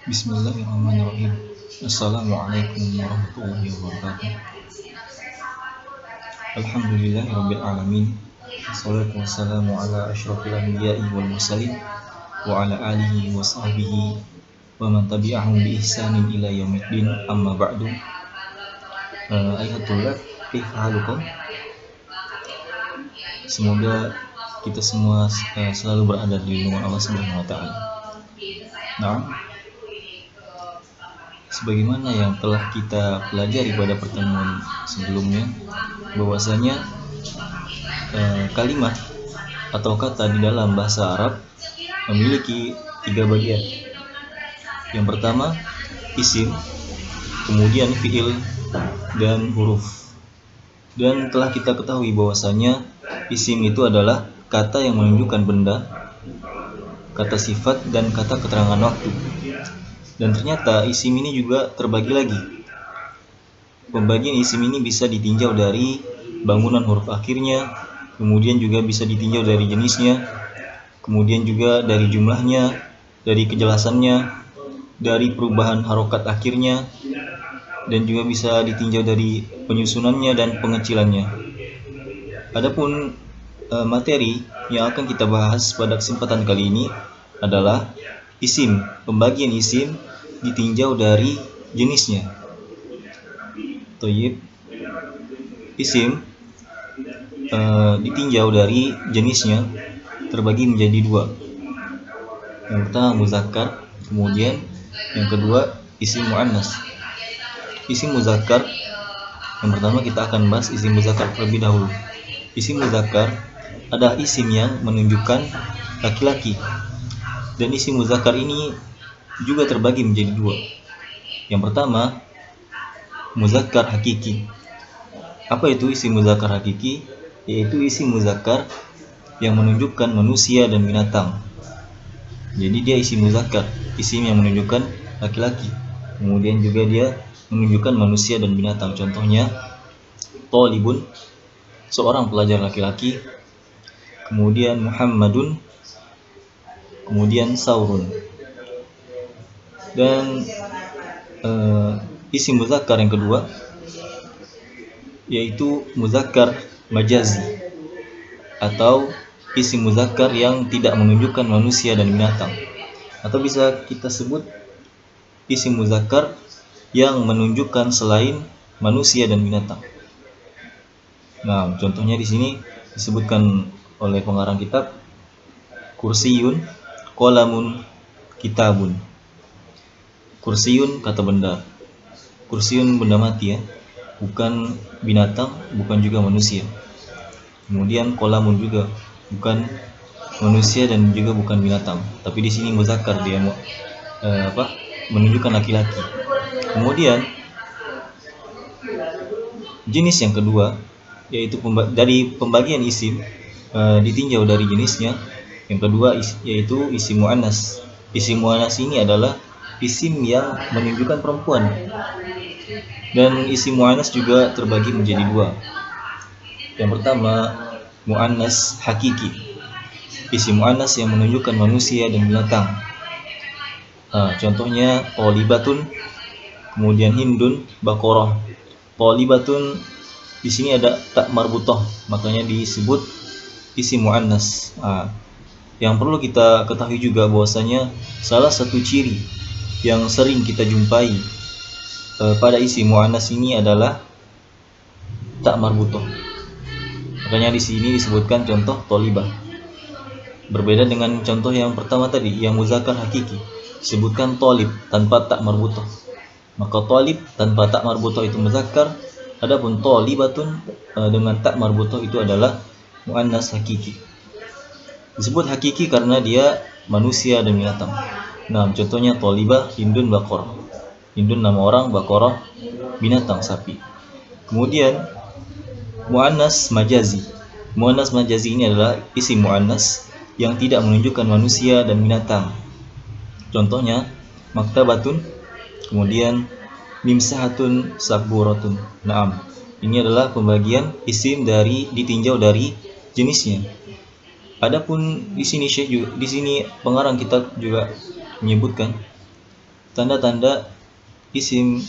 Bismillahirrahmanirrahim. Assalamualaikum warahmatullahi wabarakatuh. Alhamdulillahirabbil alamin. Wassalatu wassalamu ala asyrofil anbiya'i wal mursalin wa ala alihi wa sahbihi wa man tabi'ahum bi ihsanin ila yaumiddin. Amma ba'du. Ayatullah, kaifa halukum? Semoga kita semua selalu berada di lindungan Allah Subhanahu wa taala. Nah, sebagaimana yang telah kita pelajari pada pertemuan sebelumnya, bahwasanya kalimat atau kata di dalam bahasa Arab memiliki 3 bagian. Yang pertama isim, kemudian fiil, dan huruf. Dan telah kita ketahui bahwasanya isim itu adalah kata yang menunjukkan benda, kata sifat, dan kata keterangan waktu. Dan ternyata isim ini juga terbagi lagi. Pembagian isim ini bisa ditinjau dari bangunan huruf akhirnya, kemudian juga bisa ditinjau dari jenisnya, kemudian juga dari jumlahnya, dari kejelasannya, dari perubahan harokat akhirnya, dan juga bisa ditinjau dari penyusunannya dan pengecilannya. Adapun materi yang akan kita bahas pada kesempatan kali ini adalah isim. Pembagian isim ditinjau dari jenisnya. Thayyib. Isim ditinjau dari jenisnya terbagi menjadi 2. Yang pertama muzakkar, kemudian yang kedua isim muannas. Isim muzakkar, yang pertama kita akan bahas isim muzakkar terlebih dahulu. Isim muzakkar adalah isim yang menunjukkan laki-laki. Dan isim muzakkar ini juga terbagi menjadi 2. Yang pertama muzakkar hakiki. Apa itu isim muzakkar hakiki? Yaitu isim muzakkar yang menunjukkan manusia dan binatang. Jadi dia isim muzakkar, isim yang menunjukkan laki-laki. Kemudian juga dia menunjukkan manusia dan binatang. Contohnya Thalibun, seorang pelajar laki-laki. Kemudian Muhammadun, kemudian Saurun. Dan isim muzakkar yang kedua yaitu muzakkar majazi, atau isim muzakkar yang tidak menunjukkan manusia dan binatang, atau bisa kita sebut isim muzakkar yang menunjukkan selain manusia dan binatang. Nah, contohnya di sini disebutkan oleh pengarang kitab kursiyun, qalamun, kitabun. Kursiyun kata benda. Kursiyun benda mati ya, bukan binatang, bukan juga manusia. Kemudian qalamun juga bukan manusia dan juga bukan binatang. Tapi di sini muzakkar, dia menunjukkan laki-laki. Kemudian jenis yang kedua yaitu dari pembagian isim ditinjau dari jenisnya. Yang kedua yaitu isim muannas. Isim muannas ini adalah isim yang menunjukkan perempuan. Dan isim muannas juga terbagi menjadi 2. Yang pertama muannas hakiki. Isim muannas yang menunjukkan manusia dan binatang. Contohnya Thalibatun, kemudian Hindun, Baqarah. Thalibatun di sini ada tak marbutah, makanya disebut isim muannas. Yang perlu kita ketahui juga bahwasanya salah satu ciri yang sering kita jumpai pada isim muannas ini adalah tak marbutah. Makanya di sini disebutkan contoh thalibah. Berbeda dengan contoh yang pertama tadi, yang muzakkar hakiki, disebutkan thalib tanpa tak marbutah. Maka thalib tanpa tak marbutah itu muzakkar, adapun thalibatun dengan tak marbutah itu adalah muannas hakiki. Disebut hakiki karena dia manusia dan binatang. Nah, contohnya thalibah, Hindun, Baqarah. Hindun nama orang, Baqarah binatang, sapi. Kemudian muannas majazi. Muannas majazi ini adalah isim muannas yang tidak menunjukkan manusia dan binatang. Contohnya maktabatun, kemudian mimsahatun, saburatun. Naam. Ini adalah pembagian isim ditinjau dari jenisnya. Adapun di sini pengarang kitab juga menyebutkan tanda-tanda isim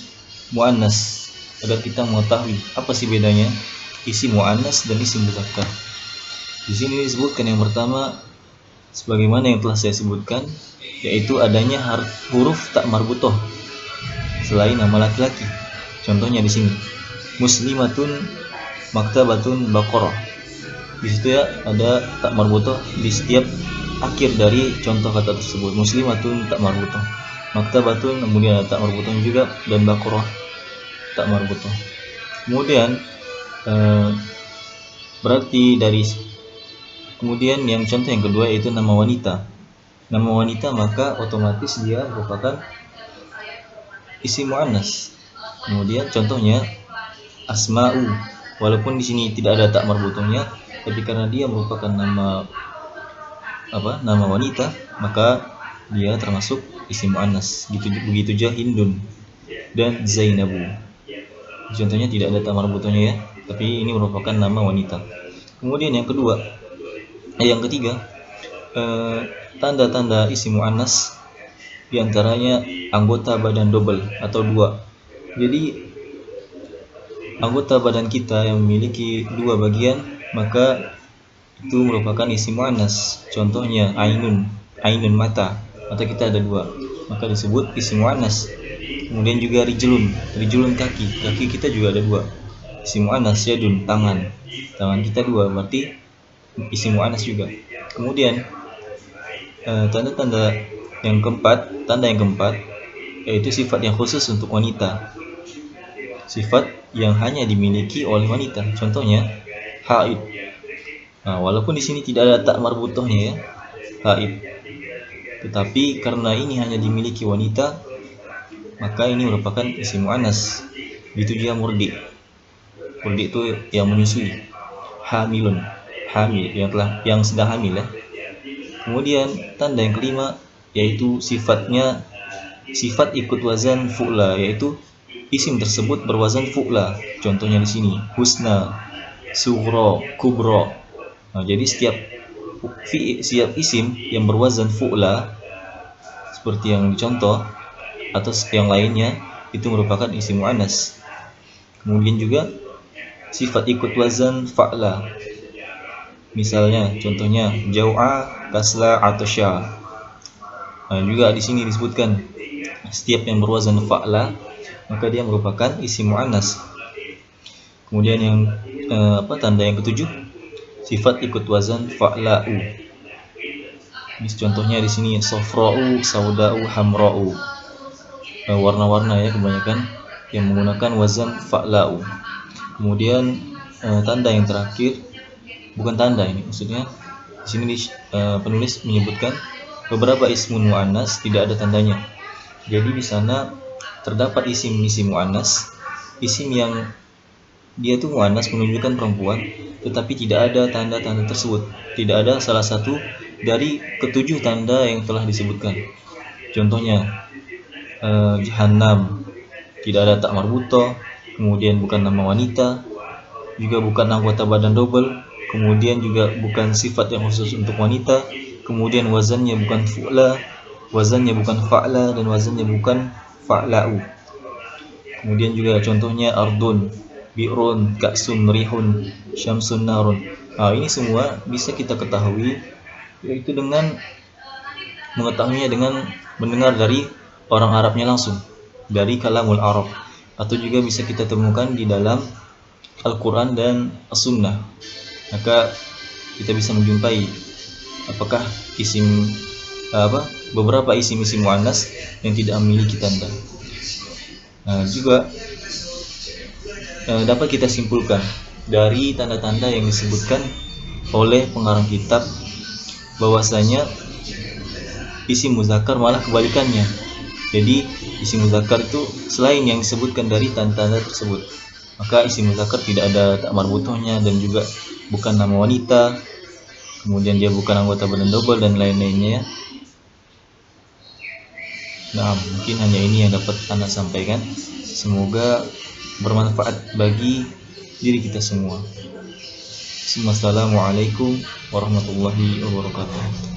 muannas agar kita mengetahui apa sih bedanya isim muannas dan isim muzakkar. Di sini disebutkan yang pertama sebagaimana yang telah saya sebutkan, yaitu adanya huruf tak marbutoh selain nama laki-laki. Contohnya di sini muslimatun, maktabatun, baqarah. Di situ ya ada tak marbutoh di setiap akhir dari contoh kata tersebut. Muslimatun tak marbutoh, maktabatun kemudian ada tak marbutoh juga, dan baqarah tak marbutoh. Kemudian berarti dari kemudian yang contoh yang kedua yaitu nama wanita. Nama wanita maka otomatis dia merupakan isim muannas. Kemudian contohnya asma'u, walaupun di sini tidak ada tak marbutohnya, tapi karena dia merupakan nama wanita, maka dia termasuk isim muannas. Begitu juga Hindun dan Zainabu. Contohnya tidak ada tak marbutohnya ya, tapi ini merupakan nama wanita. Kemudian yang ketiga, tanda-tanda isim muannas diantaranya anggota badan double atau dua. Jadi anggota badan kita yang memiliki dua bagian maka itu merupakan isim muannas. Contohnya ainun mata kita ada dua, maka disebut isim muannas. Kemudian juga rijlun kaki kita juga ada dua, isim muannas. Yadun tangan kita dua, berarti isim muannas juga. Kemudian tanda yang keempat yaitu sifat yang khusus untuk wanita, sifat yang hanya dimiliki oleh wanita. Contohnya haid. Nah, walaupun di sini tidak ada tak marbutohnya ya, haid, tetapi karena ini hanya dimiliki wanita, maka ini merupakan isim muannas. Begitu juga murdi itu yang menyusui. Hamilun, hamil, yang sedang hamil ya. Kemudian tanda yang kelima yaitu sifat ikut wazan fu'la, yaitu isim tersebut berwazan fu'la. Contohnya di sini husna, sughra, kubra. Nah, jadi setiap isim yang berwazan fu'la seperti yang dicontoh atau yang lainnya itu merupakan isim muannas. Kemudian juga sifat ikut wazan fa'la. Misalnya contohnya jau'a, kasla, atasya. Nah, juga di sini disebutkan setiap yang berwazan fa'la maka dia merupakan isim muannas. Kemudian yang tanda yang ketujuh, sifat ikut wazan fa'la'u. Ini contohnya di sini safra'u, sauda'u, hamra'u. Warna-warna ya kebanyakan yang menggunakan wazan fa'la'u. Kemudian tanda yang terakhir, bukan tanda ini, maksudnya di sini penulis menyebutkan beberapa ismun muannas tidak ada tandanya. Jadi di sana terdapat isim muannas, isim yang dia itu muannas menunjukkan perempuan, tetapi tidak ada tanda-tanda tersebut. Tidak ada salah satu dari ketujuh tanda yang telah disebutkan. Contohnya jahannam, tidak ada tak marbutoh, kemudian bukan nama wanita, juga bukan anggota badan double, kemudian juga bukan sifat yang khusus untuk wanita, kemudian wazannya bukan fu'la, wazannya bukan fa'la, dan wazannya bukan fa'la'u. Kemudian juga contohnya ardun, bi'run, ka'sun, rihun, syamsun, narun. Nah, ini semua bisa kita ketahui yaitu dengan mengetahuinya dengan mendengar dari orang Arabnya langsung, dari kalamul Arab, atau juga bisa kita temukan di dalam Al-Quran dan As-Sunnah. Maka kita bisa menjumpai apakah beberapa isim muannas yang tidak memiliki tanda. Nah, juga dapat kita simpulkan dari tanda-tanda yang disebutkan oleh pengarang kitab bahwasanya isim muzakkar malah kebalikannya. Jadi isim muzakkar itu selain yang disebutkan dari tanda-tanda tersebut, maka isim muzakkar tidak ada tak marbutohnya dan juga bukan nama wanita, kemudian dia bukan anggota badan double dan lain-lainnya. Nah, mungkin hanya ini yang dapat Anda sampaikan. Semoga bermanfaat bagi diri kita semua. Assalamualaikum warahmatullahi wabarakatuh.